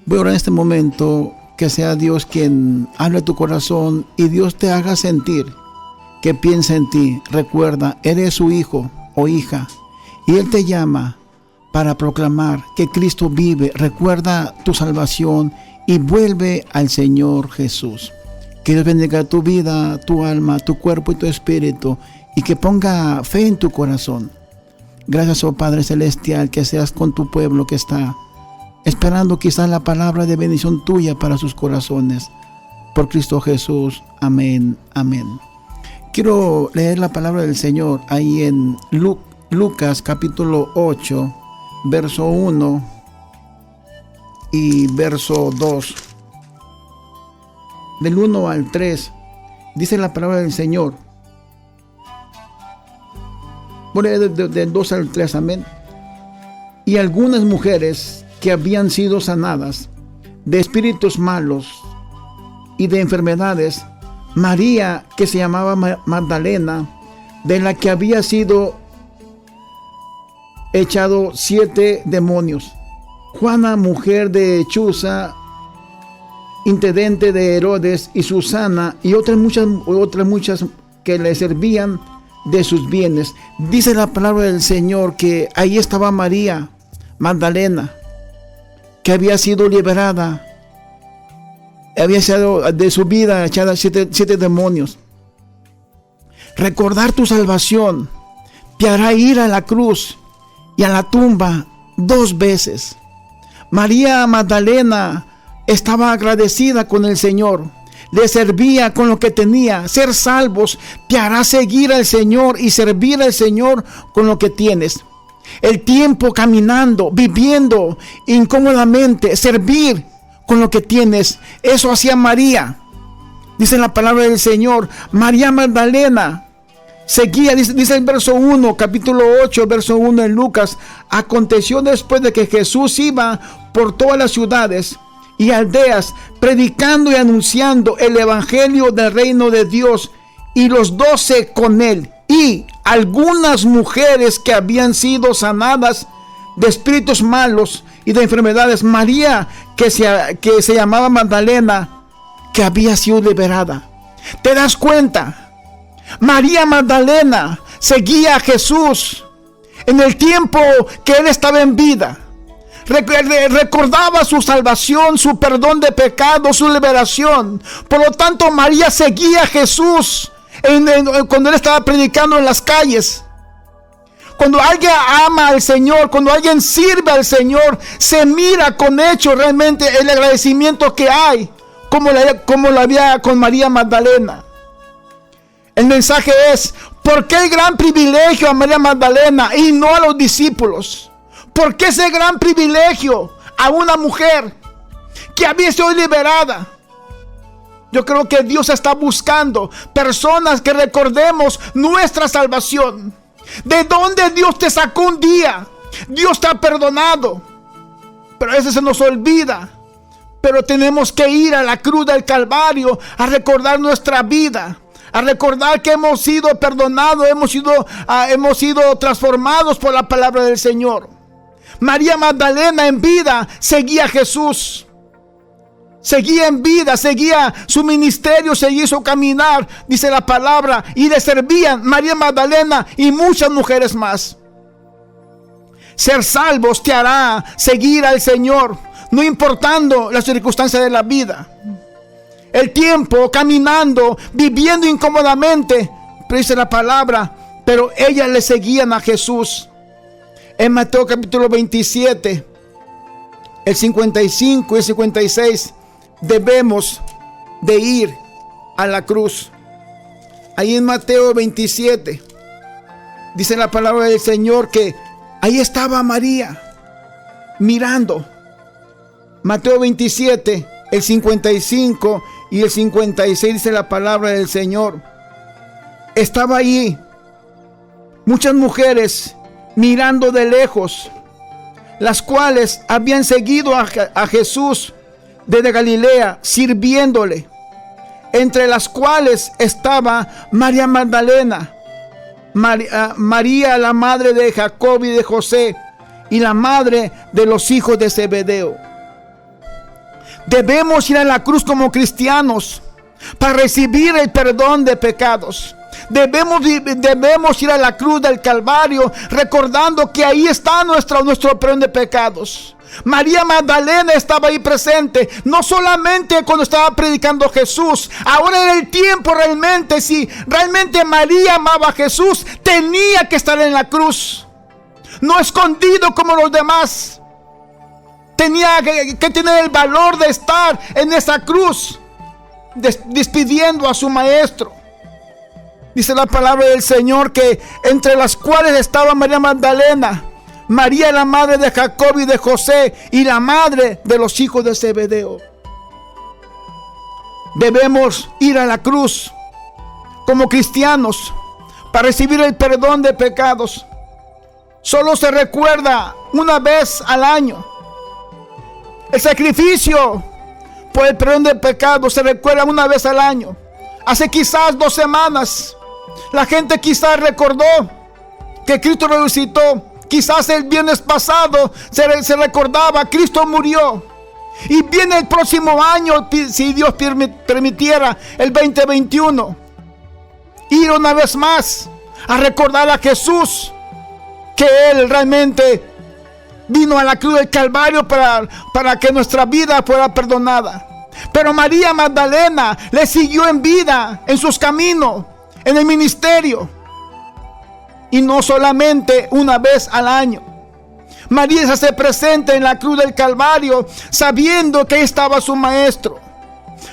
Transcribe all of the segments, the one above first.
Voy a orar en este momento que sea Dios quien hable a tu corazón y Dios te haga sentir que piensa en ti. Recuerda, eres su hijo o hija y Él te llama para proclamar que Cristo vive. Recuerda tu salvación y vuelve al Señor Jesús. Que Dios bendiga tu vida, tu alma, tu cuerpo y tu espíritu, y que ponga fe en tu corazón. Gracias, oh Padre Celestial, que seas con tu pueblo que está esperando quizás la palabra de bendición tuya para sus corazones. Por Cristo Jesús. Amén. Amén. Quiero leer la palabra del Señor ahí en Lucas capítulo 8, verso 1 y verso 2. Del 1 al 3, dice la palabra del Señor. Bueno, del 2 al 3, amén. Y algunas mujeres que habían sido sanadas de espíritus malos y de enfermedades, María, que se llamaba Magdalena, de la que había sido echado 7 demonios, Juana, mujer de Chuza, intendente de Herodes, y Susana, y otras muchas que le servían de sus bienes. Dice la palabra del Señor que ahí estaba María Magdalena, que había sido liberada, había sido de su vida echada 7 demonios. Recordar tu salvación te hará ir a la cruz y a la tumba 2 veces. María Magdalena estaba agradecida con el Señor, le servía con lo que tenía. Ser salvos te hará seguir al Señor y servir al Señor con lo que tienes. El tiempo caminando, viviendo incómodamente, servir con lo que tienes, eso hacía María. Dice la palabra del Señor, María Magdalena seguía, dice el verso 1, capítulo 8, verso 1 en Lucas. Aconteció después de que Jesús iba por todas las ciudades y aldeas, predicando y anunciando el evangelio del reino de Dios, y los 12 con él, y algunas mujeres que habían sido sanadas de espíritus malos y de enfermedades. María, que se llamaba Magdalena, que había sido liberada. ¿Te das cuenta? María Magdalena seguía a Jesús en el tiempo que él estaba en vida. Recordaba su salvación, su perdón de pecados, su liberación. Por lo tanto, María seguía a Jesús cuando él estaba predicando en las calles. Cuando alguien ama al Señor, cuando alguien sirve al Señor, se mira con hechos realmente el agradecimiento que hay, como lo había con María Magdalena. El mensaje es: ¿por qué el gran privilegio a María Magdalena y no a los discípulos? ¿Por qué ese gran privilegio a una mujer que había sido liberada? Yo creo que Dios está buscando personas que recordemos nuestra salvación. ¿De dónde Dios te sacó un día? Dios te ha perdonado, pero a veces se nos olvida. Pero tenemos que ir a la cruz del Calvario a recordar nuestra vida, a recordar que hemos sido perdonados, hemos sido transformados por la palabra del Señor. María Magdalena en vida seguía a Jesús. Seguía en vida, seguía su ministerio, seguía su caminar, dice la palabra, y le servían María Magdalena y muchas mujeres más. Ser salvos te hará seguir al Señor, no importando las circunstancias de la vida. El tiempo caminando, viviendo incómodamente, pero dice la palabra, pero ellas le seguían a Jesús. En Mateo capítulo 27, el 55 y 56, debemos de ir a la cruz. Ahí en Mateo 27, dice la palabra del Señor que ahí estaba María mirando. Mateo 27, el 55 y el 56, dice la palabra del Señor. Estaba ahí muchas mujeres mirando de lejos, las cuales habían seguido a Jesús desde Galilea, sirviéndole, entre las cuales estaba María Magdalena, María la madre de Jacob y de José, y la madre de los hijos de Zebedeo. Debemos ir a la cruz como cristianos para recibir el perdón de pecados. Debemos ir a la cruz del Calvario recordando que ahí está nuestro perdón de pecados. María Magdalena estaba ahí presente, no solamente cuando estaba predicando Jesús. Ahora era el tiempo realmente, si realmente María amaba a Jesús, tenía que estar en la cruz, no escondido como los demás. Tenía que tener el valor de estar en esa cruz, despidiendo a su maestro. Dice la palabra del Señor que entre las cuales estaba María Magdalena, María la madre de Jacob y de José, y la madre de los hijos de Zebedeo. Debemos ir a la cruz como cristianos para recibir el perdón de pecados. Solo se recuerda una vez al año. El sacrificio por el perdón de pecados se recuerda una vez al año. Hace quizás 2 semanas, la gente quizás recordó que Cristo resucitó. Quizás el viernes pasado se recordaba, Cristo murió. Y viene el próximo año, si Dios permitiera, el 2021. Ir una vez más a recordar a Jesús, que Él realmente vino a la cruz del Calvario para que nuestra vida fuera perdonada. Pero María Magdalena le siguió en vida, en sus caminos, en el ministerio. Y no solamente una vez al año. María se hace presente en la cruz del Calvario, sabiendo que ahí estaba su maestro.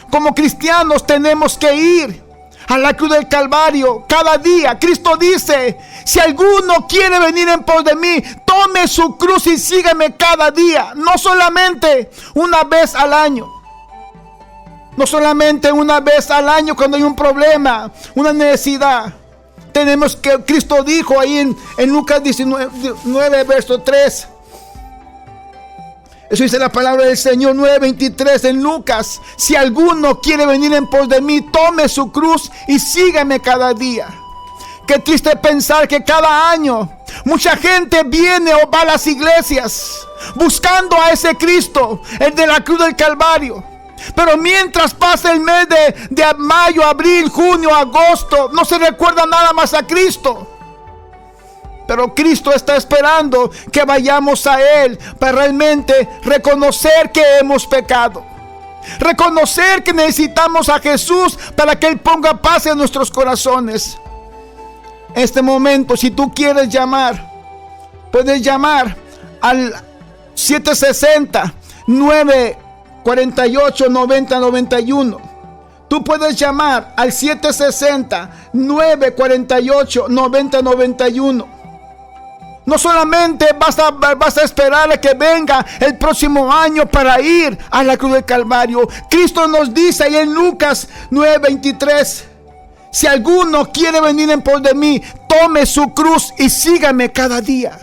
Como cristianos tenemos que ir a la cruz del Calvario cada día. Cristo dice: si alguno quiere venir en pos de mí, tome su cruz y sígueme cada día. No solamente una vez al año. No solamente una vez al año cuando hay un problema, una necesidad. Tenemos que, Cristo dijo ahí en Lucas 19, verso 3. Eso dice la palabra del Señor, 9:23 en Lucas. Si alguno quiere venir en pos de mí, tome su cruz y sígame cada día. Qué triste pensar que cada año mucha gente viene o va a las iglesias buscando a ese Cristo, el de la cruz del Calvario. Pero mientras pasa el mes de mayo, abril, junio, agosto, no se recuerda nada más a Cristo. Pero Cristo está esperando que vayamos a Él para realmente reconocer que hemos pecado. Reconocer que necesitamos a Jesús para que Él ponga paz en nuestros corazones. En este momento, si tú quieres llamar, puedes llamar al 760-948-9091. Tú puedes llamar al 760-948-9091. No solamente vas a esperar a que venga el próximo año para ir a la cruz del Calvario. Cristo nos dice ahí en Lucas 9:23: si alguno quiere venir en pos de mí, tome su cruz y sígame cada día.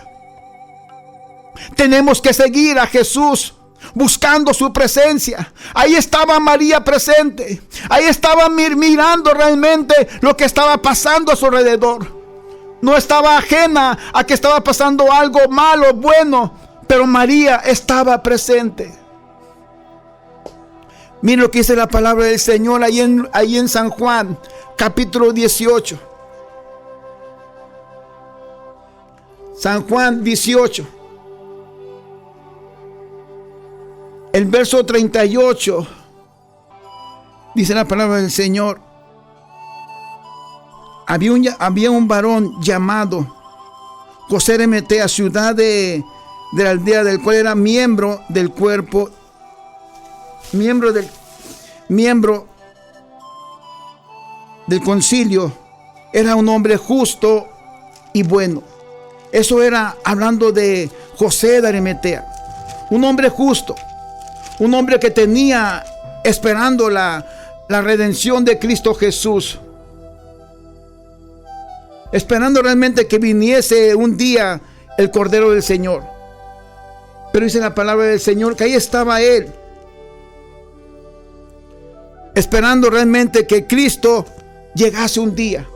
Tenemos que seguir a Jesús buscando su presencia. Ahí estaba María presente. Ahí estaba mirando realmente lo que estaba pasando a su alrededor. No estaba ajena a que estaba pasando algo malo, bueno, pero María estaba presente. Mira lo que dice la palabra del Señor ahí en San Juan, capítulo 18. San Juan 18. El verso 38. Dice la palabra del Señor: había un varón llamado José de Arimatea, ciudad de la aldea, del cual era miembro del cuerpo, miembro del concilio. Era un hombre justo y bueno. Eso era hablando de José de Arimatea. Un hombre justo, un hombre que tenía esperando la redención de Cristo Jesús, esperando realmente que viniese un día el Cordero del Señor. Pero dice la palabra del Señor que ahí estaba él, esperando realmente que Cristo llegase un día.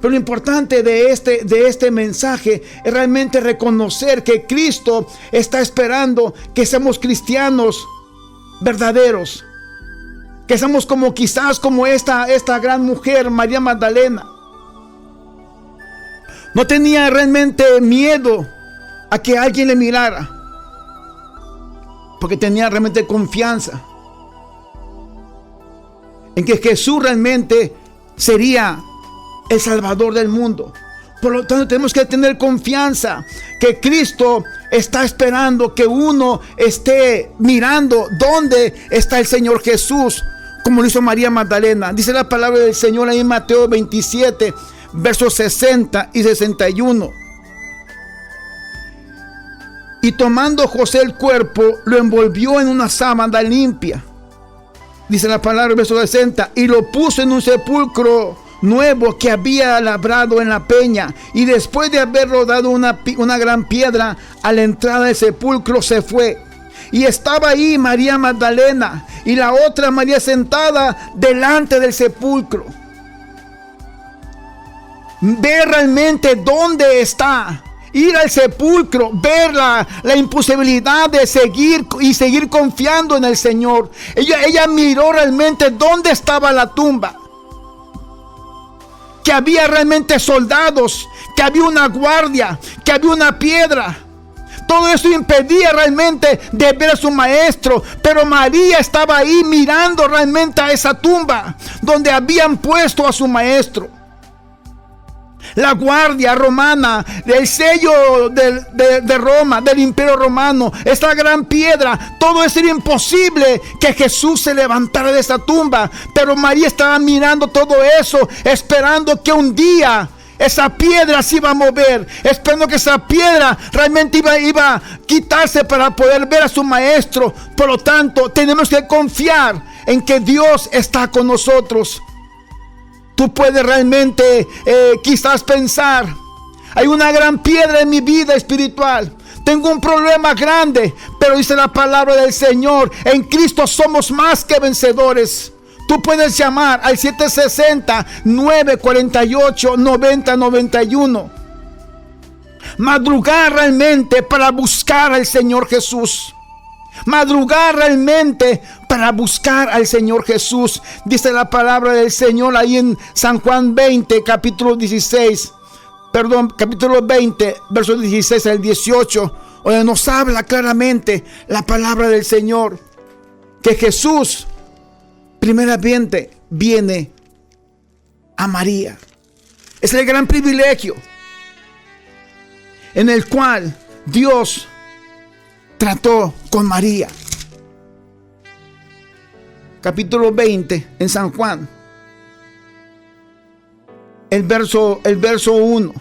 Pero lo importante de este mensaje es realmente reconocer que Cristo está esperando que seamos cristianos verdaderos. Que somos como quizás como esta gran mujer, María Magdalena. No tenía realmente miedo a que alguien le mirara, porque tenía realmente confianza en que Jesús realmente sería el Salvador del mundo. Por lo tanto, tenemos que tener confianza que Cristo está esperando que uno esté mirando dónde está el Señor Jesús, como lo hizo María Magdalena. Dice la palabra del Señor ahí en Mateo 27, versos 60 y 61. Y tomando José el cuerpo, lo envolvió en una sábana limpia. Dice la palabra del verso 60. Y lo puso en un sepulcro nuevo que había labrado en la peña. Y después de haber rodado una gran piedra a la entrada del sepulcro, se fue. Y estaba ahí María Magdalena y la otra María sentada delante del sepulcro. Ver realmente dónde está. Ir al sepulcro, ver la imposibilidad de seguir confiando en el Señor. Ella miró realmente dónde estaba la tumba. Que había realmente soldados, que había una guardia, que había una piedra. Todo eso impedía realmente de ver a su maestro. Pero María estaba ahí mirando realmente a esa tumba donde habían puesto a su maestro. La guardia romana, el sello de Roma, del imperio romano, esta gran piedra, todo eso era imposible que Jesús se levantara de esa tumba. Pero María estaba mirando todo eso, esperando que un día esa piedra se iba a mover, esperando que esa piedra realmente iba a quitarse para poder ver a su maestro. Por lo tanto, tenemos que confiar en que Dios está con nosotros. Tú puedes realmente quizás pensar: hay una gran piedra en mi vida espiritual, tengo un problema grande, pero dice la palabra del Señor, en Cristo somos más que vencedores. Tú puedes llamar al 760-948-9091. Madrugar realmente para buscar al Señor Jesús. Madrugar realmente para buscar al Señor Jesús. Dice la palabra del Señor ahí en San Juan 20, capítulo 20, versos 16 al 18, donde nos habla claramente la palabra del Señor, que Jesús primeramente viene a María. Es el gran privilegio en el cual Dios trató con María. Capítulo 20 en San Juan, el verso 1.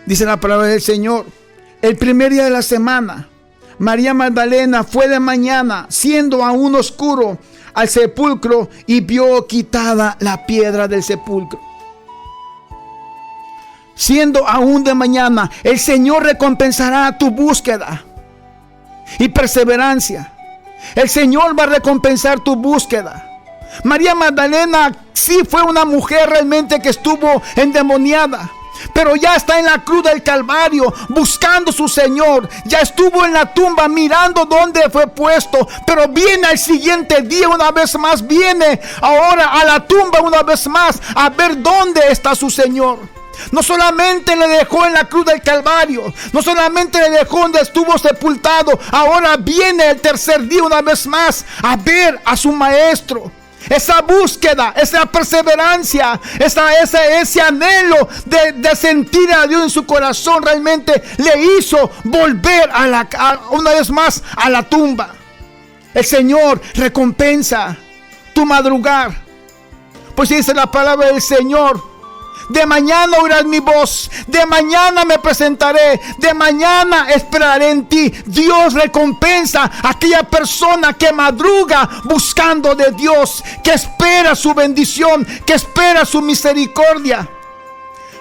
Dice la palabra del Señor: el primer día de la semana, María Magdalena fue de mañana, siendo aún oscuro, al sepulcro y vio quitada la piedra del sepulcro. Siendo aún de mañana, el Señor recompensará tu búsqueda y perseverancia. El Señor va a recompensar tu búsqueda. María Magdalena sí fue una mujer realmente que estuvo endemoniada, pero ya está en la cruz del Calvario buscando a su Señor. Ya estuvo en la tumba mirando dónde fue puesto, pero viene al siguiente día una vez más, viene ahora a la tumba una vez más a ver dónde está su Señor. No solamente le dejó en la cruz del Calvario, no solamente le dejó donde estuvo sepultado, ahora viene el tercer día una vez más a ver a su maestro. Esa búsqueda, esa perseverancia, ese anhelo de sentir a Dios en su corazón realmente le hizo volver una vez más a la tumba. El Señor recompensa tu madrugar, pues dice la palabra del Señor: de mañana oirás mi voz, de mañana me presentaré, de mañana esperaré en ti. Dios recompensa a aquella persona que madruga buscando de Dios, que espera su bendición, que espera su misericordia.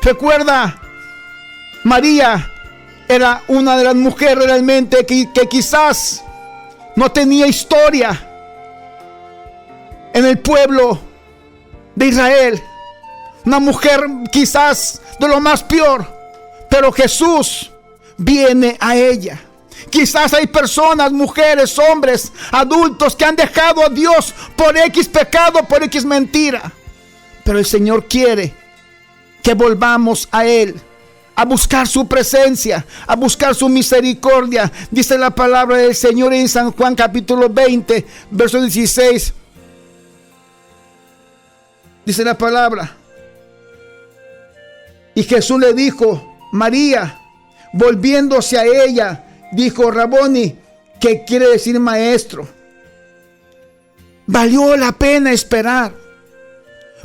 Recuerda, María era una de las mujeres realmente que quizás no tenía historia en el pueblo de Israel. Una mujer quizás de lo más peor, pero Jesús viene a ella. Quizás hay personas, mujeres, hombres, adultos que han dejado a Dios por X pecado, por X mentira. Pero el Señor quiere que volvamos a Él, a buscar su presencia, a buscar su misericordia. Dice la palabra del Señor en San Juan capítulo 20, verso 16. Dice la palabra: y Jesús le dijo, María. Volviéndose a ella, dijo, Raboni, que quiere decir maestro. Valió la pena esperar.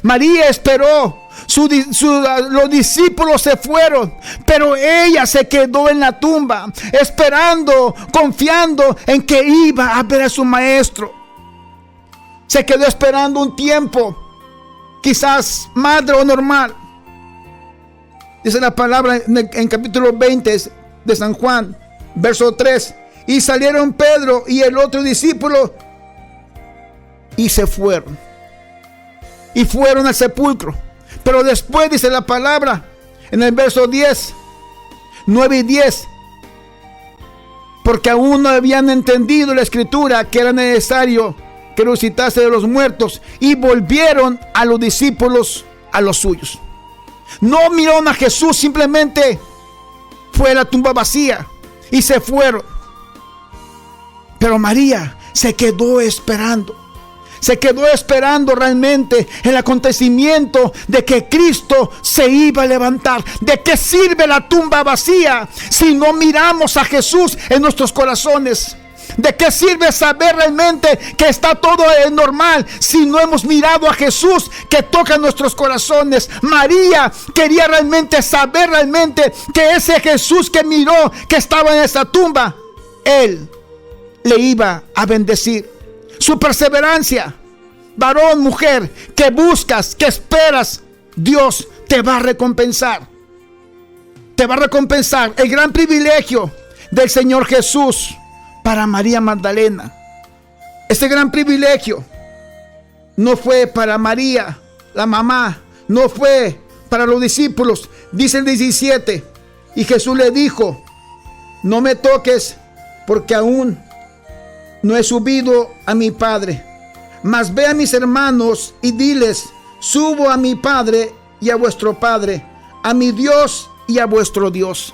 María esperó. Los discípulos se fueron, pero ella se quedó en la tumba, esperando, confiando en que iba a ver a su maestro. Se quedó esperando un tiempo, quizás más de lo normal. Dice la palabra en capítulo 20 de San Juan, verso 3. Y salieron Pedro y el otro discípulo y se fueron. Y fueron al sepulcro. Pero después dice la palabra en el verso 10, 9 y 10. Porque aún no habían entendido la escritura que era necesario que resucitase de los muertos. Y volvieron a los discípulos a los suyos. No miraron a Jesús, simplemente fue la tumba vacía y se fueron. Pero María se quedó esperando. Se quedó esperando realmente el acontecimiento de que Cristo se iba a levantar. ¿De qué sirve la tumba vacía si no miramos a Jesús en nuestros corazones? ¿De qué sirve saber realmente que está todo normal si no hemos mirado a Jesús que toca nuestros corazones? María quería realmente saber realmente que ese Jesús que miró que estaba en esa tumba, Él le iba a bendecir. Su perseverancia, varón, mujer, que buscas, que esperas, Dios te va a recompensar. Te va a recompensar. El gran privilegio del Señor Jesús para María Magdalena. Este gran privilegio no fue para María, la mamá, no fue para los discípulos. Dice el 17, y Jesús le dijo, no me toques, porque aún no he subido a mi Padre. Mas ve a mis hermanos y diles, subo a mi Padre y a vuestro Padre, a mi Dios y a vuestro Dios.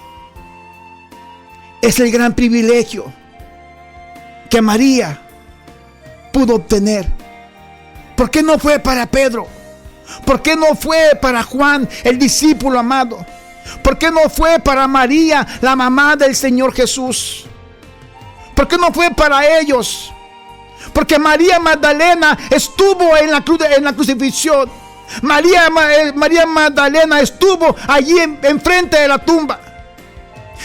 Es el gran privilegio que María pudo obtener. ¿Por qué no fue para Pedro? ¿Por qué no fue para Juan, el discípulo amado? ¿Por qué no fue para María, la mamá del Señor Jesús? ¿Por qué no fue para ellos? Porque María Magdalena estuvo en la crucifixión. María Magdalena estuvo allí enfrente de la tumba.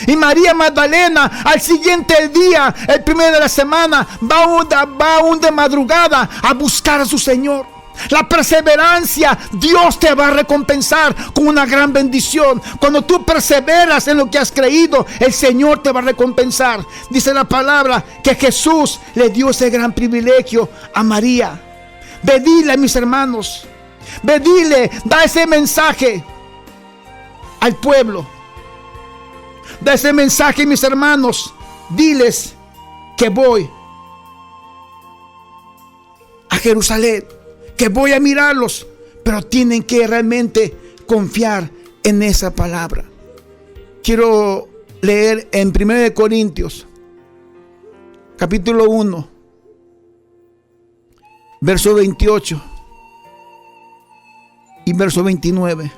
Y María Magdalena al siguiente día, el primero de la semana, va aún de madrugada a buscar a su Señor. La perseverancia, Dios te va a recompensar con una gran bendición. Cuando tú perseveras en lo que has creído, el Señor te va a recompensar. Dice la palabra que Jesús le dio ese gran privilegio a María. Ve, dile, mis hermanos, ve, dile, da ese mensaje al pueblo. Da ese mensaje, mis hermanos. Diles que voy a Jerusalén, que voy a mirarlos, pero tienen que realmente confiar en esa palabra. Quiero leer en 1 Corintios, capítulo 1, verso 28 y verso 29.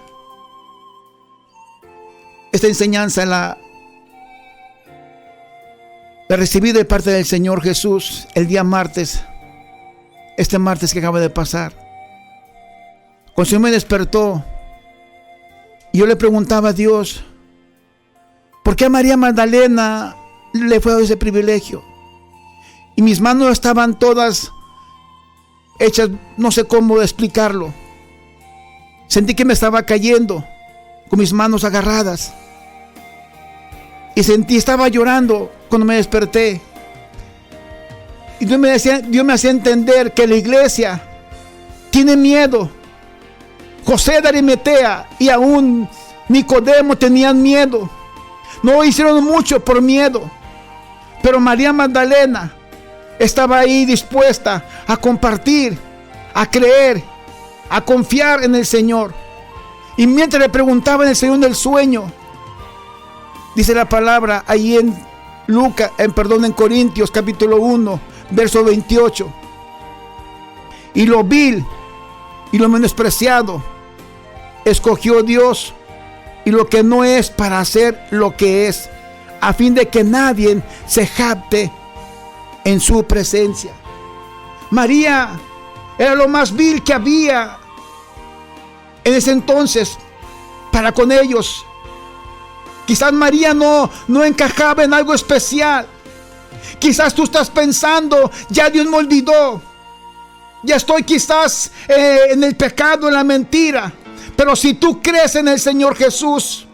Esta enseñanza la recibí de parte del Señor Jesús el día martes. Este martes que acaba de pasar. Cuando el Señor me despertó, yo le preguntaba a Dios, ¿por qué a María Magdalena le fue ese privilegio? Y mis manos estaban todas hechas, no sé cómo explicarlo. Sentí que me estaba cayendo con mis manos agarradas. Y estaba llorando cuando me desperté. Y Dios me hacía entender que la iglesia tiene miedo. José de Arimatea y aún Nicodemo tenían miedo. No hicieron mucho por miedo. Pero María Magdalena estaba ahí dispuesta a compartir, a creer, a confiar en el Señor. Y mientras le preguntaba en el Señor del sueño, dice la palabra ahí en Corintios capítulo 1, verso 28. Y lo vil y lo menospreciado escogió Dios, y lo que no es, para hacer lo que es, a fin de que nadie se jacte en su presencia. María era lo más vil que había en ese entonces para con ellos. Quizás María no encajaba en algo especial. Quizás tú estás pensando, ya Dios me olvidó, ya estoy quizás en el pecado, en la mentira. Pero si tú crees en el Señor Jesús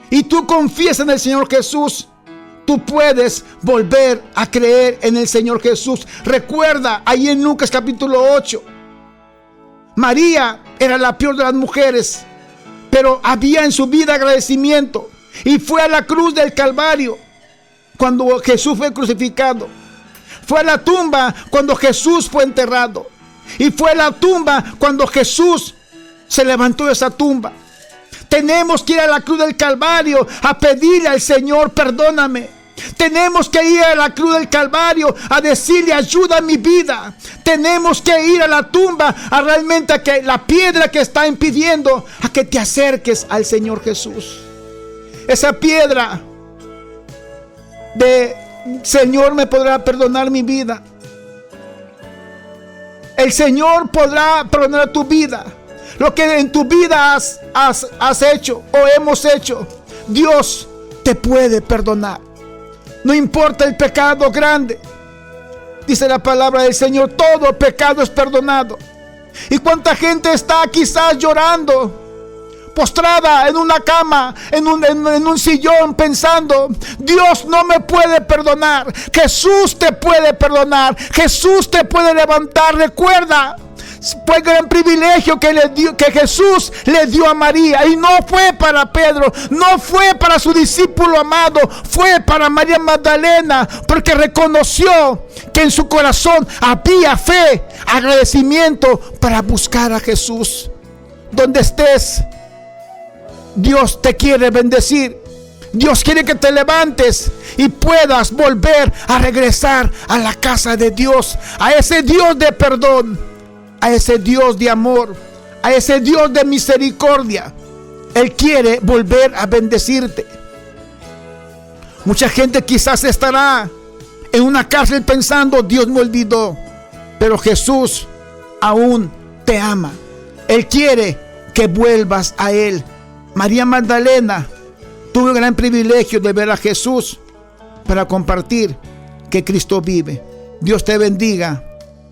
y tú confías en el Señor Jesús, tú puedes volver a creer en el Señor Jesús. Recuerda ahí en Lucas capítulo 8, María era la peor de las mujeres, pero había en su vida agradecimiento, y fue a la cruz del Calvario cuando Jesús fue crucificado. Fue a la tumba cuando Jesús fue enterrado, y fue a la tumba cuando Jesús se levantó de esa tumba. Tenemos que ir a la cruz del Calvario a pedirle al Señor, perdóname. Tenemos que ir a la cruz del Calvario a decirle, ayuda a mi vida. Tenemos que ir a la tumba a realmente a que la piedra que está impidiendo a que te acerques al Señor Jesús. Esa piedra de Señor, me podrá perdonar mi vida. El Señor podrá perdonar tu vida. Lo que en tu vida has hecho o hemos hecho, Dios te puede perdonar. No importa el pecado grande. Dice la palabra del Señor, todo pecado es perdonado. ¿Y cuánta gente está quizás llorando, postrada en una cama, en un sillón, pensando, Dios no me puede perdonar? Jesús te puede perdonar. Jesús te puede levantar. Recuerda, fue el gran privilegio que Jesús le dio a María, y no fue para Pedro, no fue para su discípulo amado, fue para María Magdalena, porque reconoció que en su corazón había fe, agradecimiento para buscar a Jesús. Donde estés, Dios te quiere bendecir. Dios quiere que te levantes y puedas volver a regresar a la casa de Dios, a ese Dios de perdón, a ese Dios de amor, a ese Dios de misericordia. Él quiere volver a bendecirte. Mucha gente quizás estará en una cárcel pensando, Dios me olvidó, pero Jesús aún te ama. Él quiere que vuelvas a Él. María Magdalena tuvo el gran privilegio de ver a Jesús para compartir que Cristo vive. Dios te bendiga,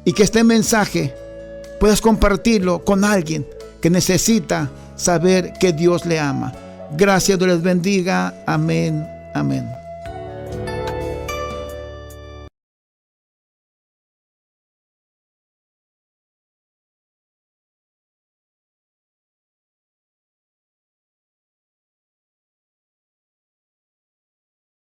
y que este mensaje puedas compartirlo con alguien que necesita saber que Dios le ama. Gracias, Dios les bendiga. Amén, amén.